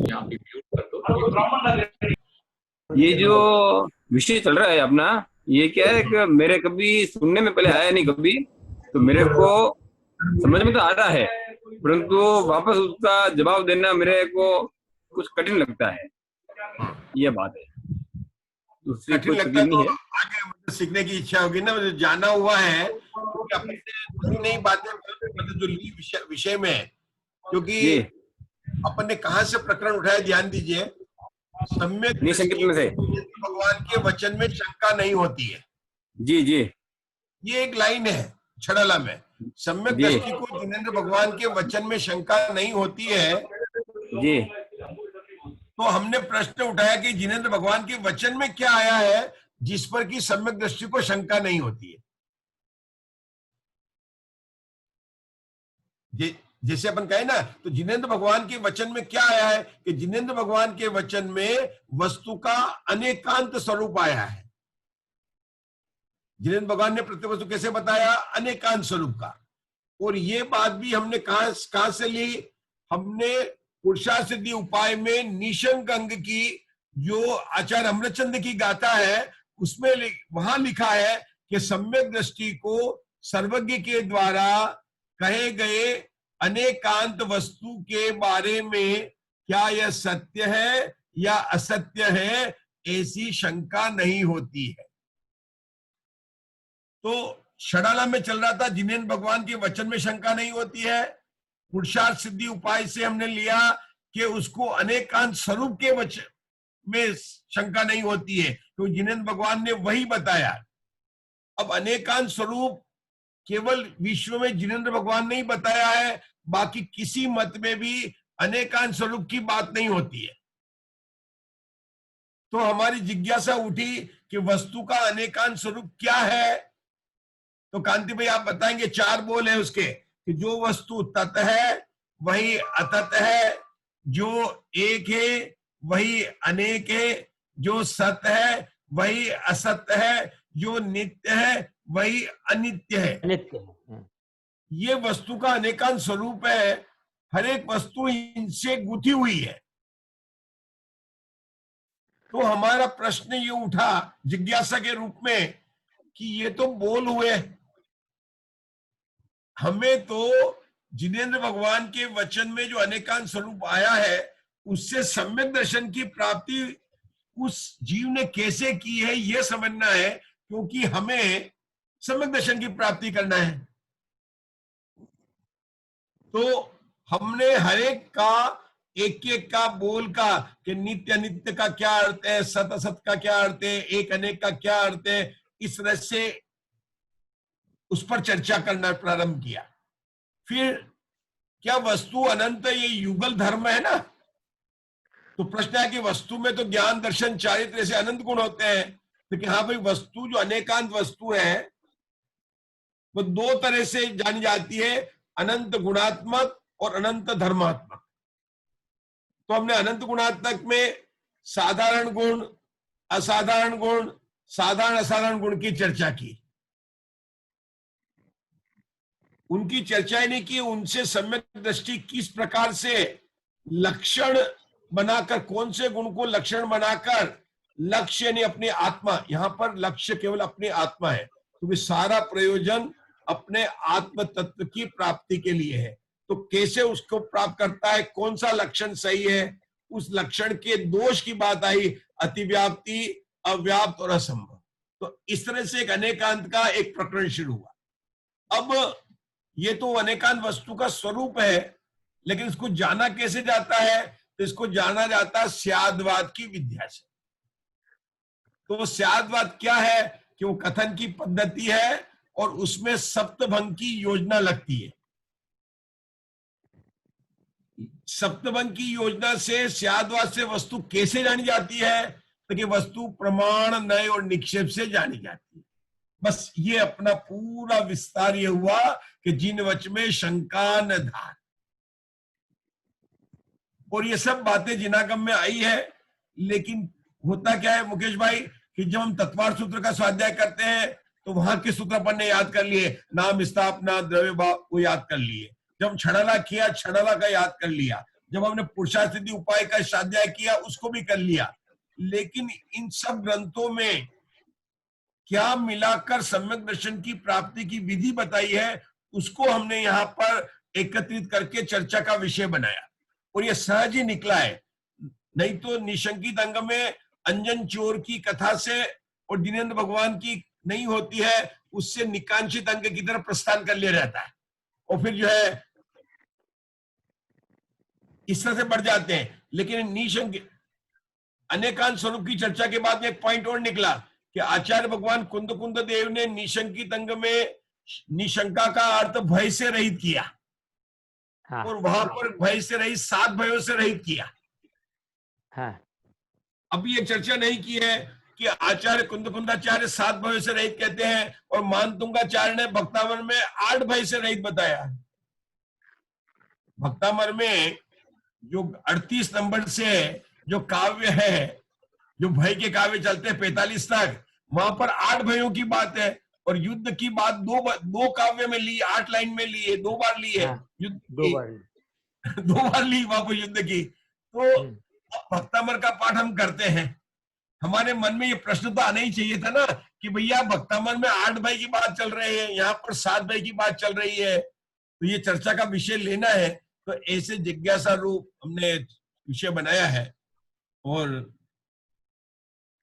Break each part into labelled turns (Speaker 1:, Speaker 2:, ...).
Speaker 1: यहाँ पे म्यूट कर दो। ये जो विषय चल रहा है अपना, ये क्या है कि मेरे कभी सुनने में पहले आया नहीं कभी, तो मेरे को समझ में तो आ रहा है, परंतु वापस उसका जवाब देना मेरे को कुछ कठिन लगता है। ये बात है, दूसरी
Speaker 2: कठिन
Speaker 1: कोई
Speaker 2: लगता
Speaker 1: तकलीफ
Speaker 2: है तो
Speaker 1: नहीं है।
Speaker 2: आगे मतलब सीखने की इच्छा होगी ना, मतलब जाना हुआ है क्योंकि अपने नई नई बातें मतलब जो ली विषय में है, क्योंकि
Speaker 1: जी,
Speaker 2: अपन ने कहा से प्रकरण उठाया, ध्यान दीजिए। सम्यक
Speaker 1: निसंकेत
Speaker 2: दृष्टि
Speaker 1: में से।
Speaker 2: को भगवान के वचन में शंका नहीं होती है,
Speaker 1: जी जी
Speaker 2: ये एक लाइन है छड़ाला में। सम्यक
Speaker 1: जी
Speaker 2: दृष्टि को जिनेंद्र भगवान के वचन में शंका नहीं होती है।
Speaker 1: जी
Speaker 2: तो हमने प्रश्न उठाया कि जिनेंद्र भगवान के वचन में क्या आया है जिस पर कि सम्यक दृष्टि को शंका नहीं होती है। जैसे अपन कहे ना, तो जिनेंद्र भगवान के वचन में क्या आया है कि जिनेंद्र भगवान के वचन में वस्तु का अनेकांत स्वरूप आया है। जिनेंद्र भगवान ने प्रत्येक वस्तु कैसे बताया? अनेकांत स्वरूप का। और ये बात भी हमने कहां से ली? हमने पुरुषार्थ सिद्धि उपाय में निशंक अंग की जो आचार्य अमृतचंद की गाथा है उसमें वहां लिखा है कि सम्यक दृष्टि को सर्वज्ञ के द्वारा कहे गए अनेकांत वस्तु के बारे में क्या यह सत्य है या असत्य है, ऐसी शंका नहीं होती है। तो षडाला में चल रहा था जिनेंद्र भगवान के वचन में शंका नहीं होती है। पुरुषार्थ सिद्धि उपाय से हमने लिया कि उसको अनेकांत स्वरूप के वचन में शंका नहीं होती है, तो जिनेंद्र भगवान ने वही बताया। अब अनेकांत स्वरूप केवल विश्व में जिनेंद्र भगवान ने ही बताया है, बाकी किसी मत में भी अनेकांत स्वरूप की बात नहीं होती है। तो हमारी जिज्ञासा उठी कि वस्तु का अनेकांत स्वरूप क्या है। तो कांति भाई आप बताएंगे, 4 बोल है उसके कि जो वस्तु तत् है वही अतत है, जो एक है वही अनेक है, जो सत्य है वही असत्य है, जो नित्य है वही अनित्य है।
Speaker 3: नित्य है।
Speaker 2: ये वस्तु का अनेकांत स्वरूप है। हर एक वस्तु इनसे गुथी हुई है। तो हमारा प्रश्न ये उठा जिज्ञासा के रूप में कि ये तो बोल हुए, हमें तो जिनेंद्र भगवान के वचन में जो अनेकांत स्वरूप आया है उससे सम्यक दर्शन की प्राप्ति उस जीव ने कैसे की है यह समझना है, क्योंकि हमें सम्यक दर्शन की प्राप्ति करना है। तो हमने हर एक का एक एक का बोल का कि नित्य अनित्य का क्या अर्थ है, सत असत का क्या अर्थ है, एक अनेक का क्या अर्थ है, इस तरह से उस पर चर्चा करना प्रारंभ किया। फिर क्या वस्तु अनंत ये युगल धर्म है ना? तो प्रश्न है कि वस्तु में तो ज्ञान दर्शन चारित्र से अनंत गुण होते हैं, तो कि हाँ भाई वस्तु जो अनेकांत वस्तु है वो 2 तरह से जानी जाती है, अनंत गुणात्मक और अनंत धर्मात्मक। तो हमने अनंत गुणात्मक में साधारण गुण, असाधारण गुण, साधारण असाधारण गुण की चर्चा की। उनकी चर्चा ही नहीं की, उनसे सम्यक दृष्टि किस प्रकार से लक्षण बनाकर, कौन से गुण को लक्षण बनाकर, लक्ष्य यानी अपनी आत्मा, यहां पर लक्ष्य केवल अपनी आत्मा है, क्योंकि तो सारा प्रयोजन अपने आत्म तत्व की प्राप्ति के लिए है। तो कैसे उसको प्राप्त करता है, कौन सा लक्षण सही है, उस लक्षण के दोष की बात आई, अतिव्याप्ति, अव्याप्त और असंभव। तो इस तरह से एक अनेकांत का एक प्रकरण शुरू हुआ। अब ये तो अनेकांत वस्तु का स्वरूप है, लेकिन इसको जाना कैसे जाता है? तो इसको जाना जाता है स्याद्वाद की विद्या से। तो स्याद्वाद क्या है कि वो कथन की पद्धति है और उसमें सप्तभंग की योजना लगती है। सप्तभंग की योजना से स्याद्वाद से वस्तु कैसे जानी जाती है? तो कि वस्तु प्रमाण, नय और निक्षेप से जानी जाती है। बस ये अपना पूरा विस्तार ये हुआ कि जिन वच में शंका न धार, और ये सब बातें जिनागम में आई है। लेकिन होता क्या है मुकेश भाई कि जब हम तत्वार्थ सूत्र का स्वाध्याय करते हैं तो वहां के सूत्र अपन ने याद कर लिए, नाम स्थापना द्रव्य भाव को याद कर लिए। जब छड़ाला किया, छड़ाला का याद कर लिया। जब हमने पुरुषार्थिति उपाय का स्वाध्याय किया उसको भी कर लिया, लेकिन इन सब ग्रंथों में क्या मिलाकर सम्यक दर्शन की प्राप्ति की विधि बताई है, उसको हमने यहाँ पर एकत्रित करके चर्चा का विषय बनाया, और ये सहज ही निकला है। नहीं तो निशंकित अंग में अंजन चोर की कथा से और जिनेन्द्र भगवान की नहीं होती है, उससे निकांक्षित अंग की तरफ प्रस्थान कर लिया जाता है, और फिर जो है इस तरह से बढ़ जाते हैं। लेकिन निशंकित अनेकांत स्वरूप की चर्चा के बाद में एक पॉइंट और निकला कि आचार्य भगवान कुंद कुंद देव ने निशंकित अंग में निशंका का अर्थ भय से रहित किया,
Speaker 3: हाँ
Speaker 2: और वहां पर भय से रहित 7 भयों से रहित किया।
Speaker 3: हाँ
Speaker 2: अभी ये चर्चा नहीं की है कि आचार्य कुंद कुंदाचार्य 7 भयों से रहित कहते हैं, और मानतुंगाचार्य ने भक्तामर में 8 भय से रहित बताया। भक्तामर में जो 38 नंबर से जो काव्य है, जो भय के काव्य चलते हैं 45 तक, वहां पर 8 भयों की बात है, और युद्ध की बात दो काव्य में ली, 8 लाइन में ली है, 2 बार ली है
Speaker 3: हाँ,
Speaker 2: युद्ध
Speaker 3: 2 बार
Speaker 2: 2 बार ली वहां पर युद्ध की। तो भक्तामर का पाठ हम करते हैं, हमारे मन में ये प्रश्न तो आना ही चाहिए था ना कि भैया भक्तामर में 8 भय की बात चल रही है, यहाँ पर 7 भय की बात चल रही है, तो ये चर्चा का विषय लेना है। तो ऐसे जिज्ञासा रूप हमने विषय बनाया है, और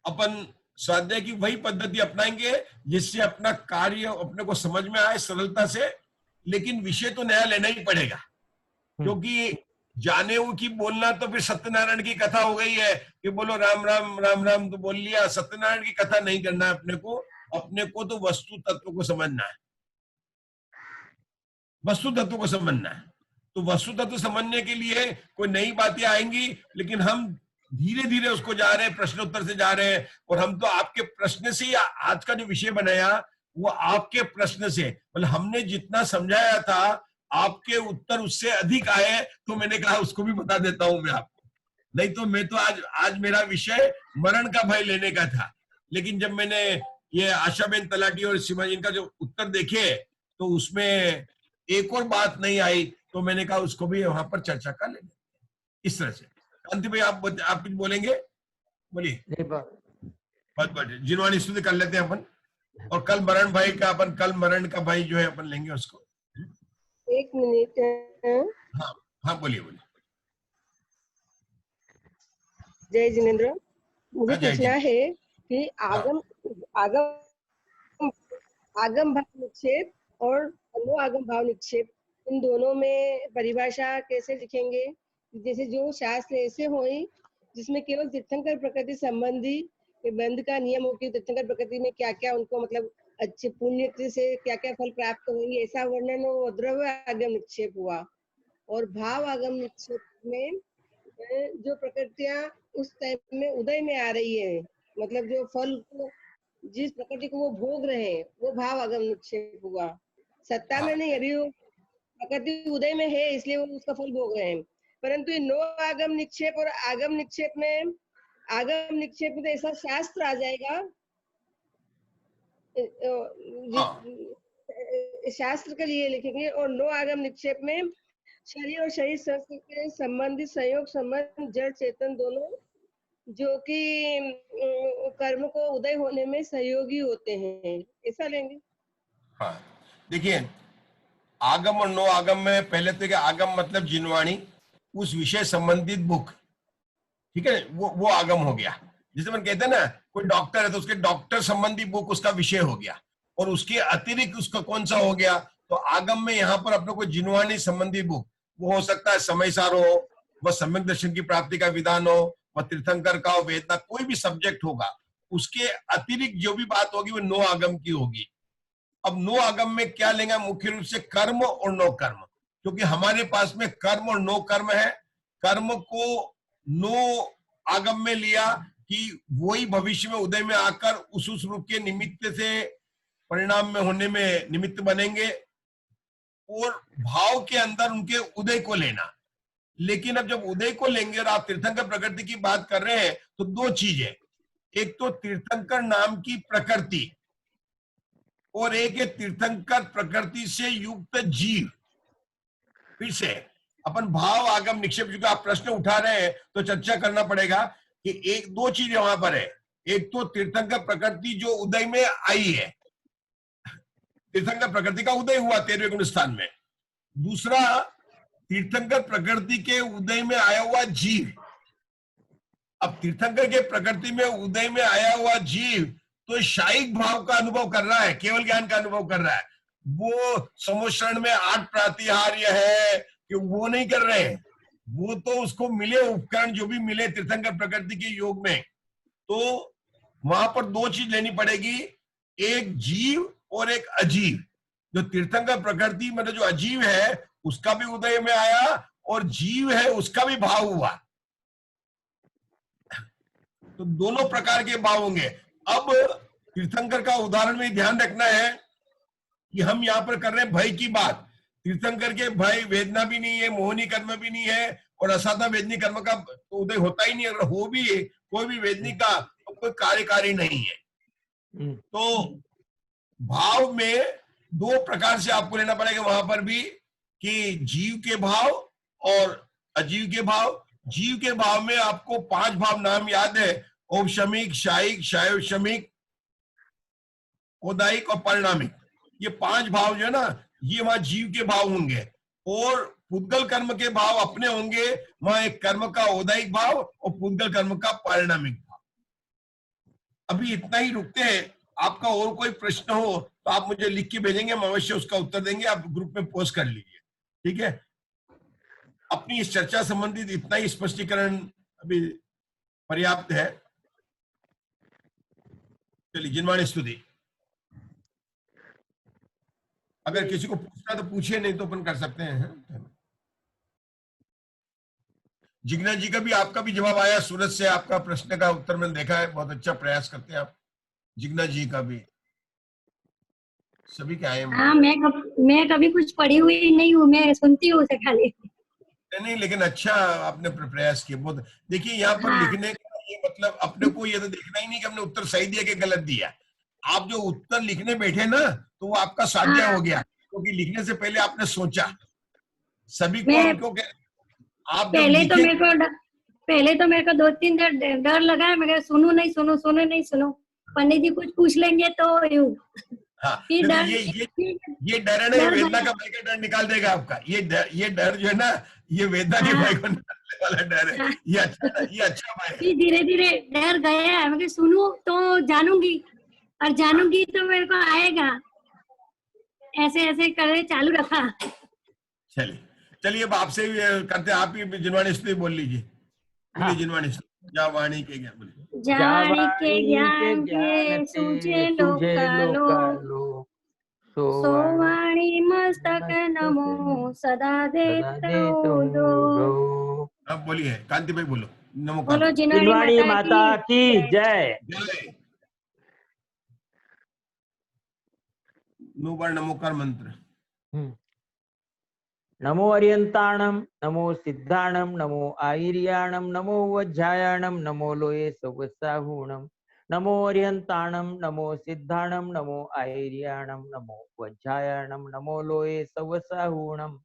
Speaker 2: अपन स्वाध्याय की वही पद्धति अपनाएंगे जिससे अपना कार्य अपने को समझ में आए सरलता से, लेकिन विषय तो नया लेना ही पड़ेगा, क्योंकि जाने की बोलना तो फिर सत्यनारायण की कथा हो गई है कि बोलो राम राम राम राम तो बोल लिया। सत्यनारायण की कथा नहीं करना है अपने को तो वस्तु तत्व को समझना है, वस्तु तत्व को समझना है। तो वस्तु तत्व समझने के लिए कोई नई बातें आएंगी, लेकिन हम धीरे धीरे उसको जा रहे हैं, प्रश्नोत्तर से जा रहे हैं, और हम तो आपके प्रश्न से ही आज का जो विषय बनाया वो आपके प्रश्न से, मतलब हमने जितना समझाया था आपके उत्तर उससे अधिक आए, तो मैंने कहा उसको भी बता देता हूं मैं आपको। नहीं तो मैं तो आज मेरा विषय मरण का भय लेने का था, लेकिन जब मैंने ये आशाबेन तलाटी और सीमा जी का जो उत्तर देखे तो उसमें एक और बात नहीं आई, तो मैंने कहा उसको भी वहां पर चर्चा कर लेंगे इस तरह से। कांति भाई आप कुछ बोलेंगे? बोलिए।
Speaker 3: नहीं
Speaker 2: बहुत जिनवाणी स्तुति कर लेते हैं अपन, और कल मरण भाई का अपन कल मरण का भाई जो है अपन लेंगे उसको।
Speaker 4: 1 मिनट।
Speaker 2: हाँ हाँ बोलिए।
Speaker 4: जय जिनेन्द्र, मुझे
Speaker 2: हाँ, जय
Speaker 4: पूछना है कि
Speaker 2: हाँ।
Speaker 4: आगम भाव निक्षेप और अनो आगम भाव निक्षेप, इन दोनों में परिभाषा कैसे लिखेंगे? जैसे जो शास्त्र ऐसे होई जिसमें केवल तीर्थंकर प्रकृति संबंधी बंध का नियम हो कि तीर्थंकर प्रकृति में क्या क्या उनको मतलब अच्छे पुण्य से क्या क्या फल प्राप्त होंगे, ऐसा वर्णन हो, द्रव्य आगम निक्षेप हुआ। और भाव आगम निक्षेप में जो प्रकृतियां उस टाइम में उदय में आ रही है, मतलब जो फल को जिस प्रकृति को वो भोग रहे हैं वो भाव आगम निक्षेप हुआ। सत्ता में नहीं, अभी वो प्रकृति उदय में है इसलिए वो उसका फल भोग रहे हैं। परंतु ये नो आगम निक्षेप और आगम निक्षेप में तो ऐसा शास्त्र आ जाएगा, शास्त्र के लिए लिखेंगे। और नो आगम निक्षेप में शरीर और शरीर के संबंधित संयोग संबंध जड़ चेतन दोनों जो कि कर्म को उदय होने में सहयोगी होते हैं, ऐसा लेंगे।
Speaker 2: हाँ देखिए, आगम और नो आगम में पहले तो क्या, आगम मतलब जिनवाणी, उस विषय संबंधित बुक, ठीक है, वो आगम हो गया। जैसे हम कहते हैं ना कोई डॉक्टर है तो उसके डॉक्टर संबंधी बुक उसका विषय हो गया, और उसके अतिरिक्त उसका कौन सा हो गया, तो आगम में यहाँ पर अपने को जिनवाणी संबंधी बुक, वो हो सकता है समय सार हो, वह सम्यक दर्शन की प्राप्ति का विधान हो, वह तीर्थंकर का हो, वेदना, कोई भी सब्जेक्ट होगा, उसके अतिरिक्त जो भी बात होगी वो नो आगम की होगी। अब नो आगम में क्या लेंगे, मुख्य रूप से कर्म और नो कर्म, क्योंकि हमारे पास में कर्म और नो कर्म है। कर्म को नो आगम में लिया कि वही भविष्य में उदय में आकर उस रूप के निमित्त से परिणाम में होने में निमित्त बनेंगे, और भाव के अंदर उनके उदय को लेना। लेकिन अब जब उदय को लेंगे और आप तीर्थंकर प्रकृति की बात कर रहे हैं तो 2 चीजें, एक तो तीर्थंकर नाम की प्रकृति, और एक है तीर्थंकर प्रकृति से युक्त जीव। फिर से अपन भाव आगम निक्षेप, क्योंकि आप प्रश्न उठा रहे हैं तो चर्चा करना पड़ेगा कि एक दो चीज वहां पर है। एक तो तीर्थंकर प्रकृति जो उदय में आई है, तीर्थंकर प्रकृति का उदय हुआ 13वें गुण स्थान में। दूसरा, तीर्थंकर प्रकृति के उदय में आया हुआ जीव। अब तीर्थंकर के प्रकृति में उदय में आया हुआ जीव तो शायिक भाव का अनुभव कर रहा है, केवल ज्ञान का अनुभव कर रहा है। वो समोषण में 8 प्रातिहार्य है कि वो नहीं कर रहे हैं, वो तो उसको मिले उपकरण जो भी मिले तीर्थंकर प्रकृति के योग में। तो वहां पर दो चीज लेनी पड़ेगी, एक जीव और एक अजीव। जो तीर्थंकर प्रकृति मतलब जो अजीव है उसका भी उदय में आया और जीव है उसका भी भाव हुआ, तो दोनों प्रकार के भाव होंगे। अब तीर्थंकर का उदाहरण में ध्यान रखना है कि हम यहाँ पर कर रहे हैं भय की बात। तीर्थंकर के भय वेदना भी नहीं है, मोहनी कर्म भी नहीं है, और असाधा वेदनी कर्म का तो उदय होता ही नहीं। अगर हो भी है कोई भी वेदनी का तो कोई कार्यकारी नहीं है। तो भाव में दो प्रकार से आपको लेना पड़ेगा वहां पर भी, कि जीव के भाव और अजीव के भाव। जीव के भाव में आपको 5 भाव नाम याद है, औपशमिक, शायिक, शायोशमिक, औदायिक और परिणामिक। ये 5 भाव जो है ना, ये वहां जीव के भाव होंगे। और पुद्गल कर्म के भाव अपने होंगे, वहां एक कर्म का औदायिक भाव और पुद्गल कर्म का परिणामिक भाव। अभी इतना ही रुकते हैं। आपका और कोई प्रश्न हो तो आप मुझे लिख के भेजेंगे, हम अवश्य उसका उत्तर देंगे। आप ग्रुप में पोस्ट कर लीजिए, ठीक है। अपनी इस चर्चा संबंधित इतना ही स्पष्टीकरण अभी पर्याप्त है। चलिए, जिनवाणी स्तुति। अगर किसी को पूछना तो पूछिए, नहीं तो अपन कर सकते हैं। जिग्ना जी का भी, आपका भी जवाब आया सूरत से, आपका प्रश्न का उत्तर मैंने देखा है, बहुत अच्छा प्रयास करते हैं आप। जिग्ना जी का भी, सभी के आए।
Speaker 5: हाँ, मैं कभी कुछ पढ़ी हुई नहीं हूँ, मैं सुनती हूँ उसे खाली।
Speaker 2: नहीं, लेकिन अच्छा आपने प्रयास किया बहुत। देखिए यहाँ पर लिखने का ये मतलब, अपने को ये तो देखना ही नहीं कि हमने उत्तर सही दिया कि गलत दिया। आप जो उत्तर लिखने बैठे ना, तो वो आपका साध्य हो गया, क्योंकि लिखने से पहले आपने सोचा। सभी को हमको आप
Speaker 5: पहले तो मेरे को 2-3 डर लगा है, मैं सुनू नहीं सुनू, पंडित जी कुछ पूछ लेंगे तो यूं।
Speaker 2: हाँ, ये डर है ना, ये वेदना का भय का डर निकाल देगा आपका। ये डर जो है ना, ये वेदना के भय को निकालने वाला डर है। ये अच्छा भय है।
Speaker 5: धीरे धीरे डर गया है, मैं सुनू तो जानूंगी, और जानूंगी तो मेरे को आएगा। ऐसे करे चालू रखा।
Speaker 2: चलिए अब आपसे करते, आप ही जिनवाणी स्तुति बोल लीजिए। बोलिए जिनवाणी स्तुति। जावाणी के ज्ञान बोलिए।
Speaker 3: जावाणी के ज्ञान के सूझे लोकालो,
Speaker 5: सोवाणी मस्तक नमो सदा देतो दो।
Speaker 2: अब बोलिए, कांति भाई बोलो। नमो
Speaker 5: बोलो
Speaker 3: जिनवाणी माता की जय।
Speaker 2: नमोकार मंत्र।
Speaker 3: नमो अर्यंताणम, नमो सिद्धाणम, नमो आयर्याणम, नमो वज्जायाणम, नमो लोये सवसाहुणम। नमो अर्यंताणम, नमो सिद्धाणम, नमो आयर्याणम, नमो वज्जायाणम, नमो लोये सवसाहुणम।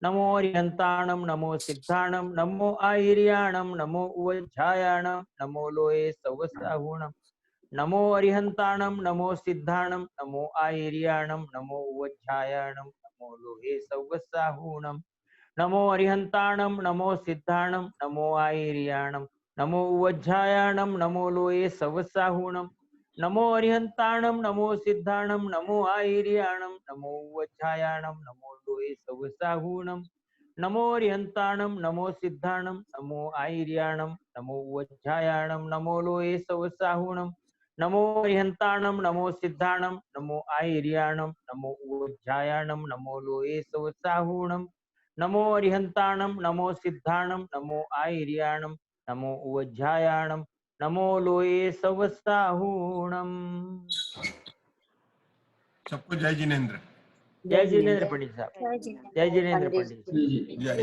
Speaker 3: नमो अर्यंताणम, नमो सिद्धाणम, नमो आयर्याणम, नमो वज्जायाणम, नमो लोये सवसाहुणम। नमो अर्यंताणम, नमो सिद्धाणम, नमो आयर्याणम, नमो वज्जायाणम, नमो लोहे सवसाहुणम। नमो अर्यंताणम, नमो सिद्धाणम, नमो आयर्याणम, नमो वज्जायाणम, नमो लोहे सवसाहुणम। नमो अर्यंताणम, नमो सिद्धाणम, नमो आयर्याणम, नमो वज्जायाणम, नमो लोहे सवसाहुणम। नमो अर्यंताणम, नमो सिद्धाणम, नमो आयर्याणम, नमो वज्जायाणम, नमो लोहे सवसाहुणम। नमो अर्यंताणम, नमो सिद्धाणम, नमो आयर्याणम, नमो वज्जायाणम, नमो लोहे सवसाहुणम। नमो अर्यंताणम, नमो सिद्धाणम, नमो आयर्याणम, नमो वज्जायाणम, नमो लोहे सवसाहुणम।
Speaker 2: सबको जय जिनेन्द्र।
Speaker 3: जय जिनेन्द्र पंडित साहब। जय जिनेन्द्र पंडित।
Speaker 2: जय।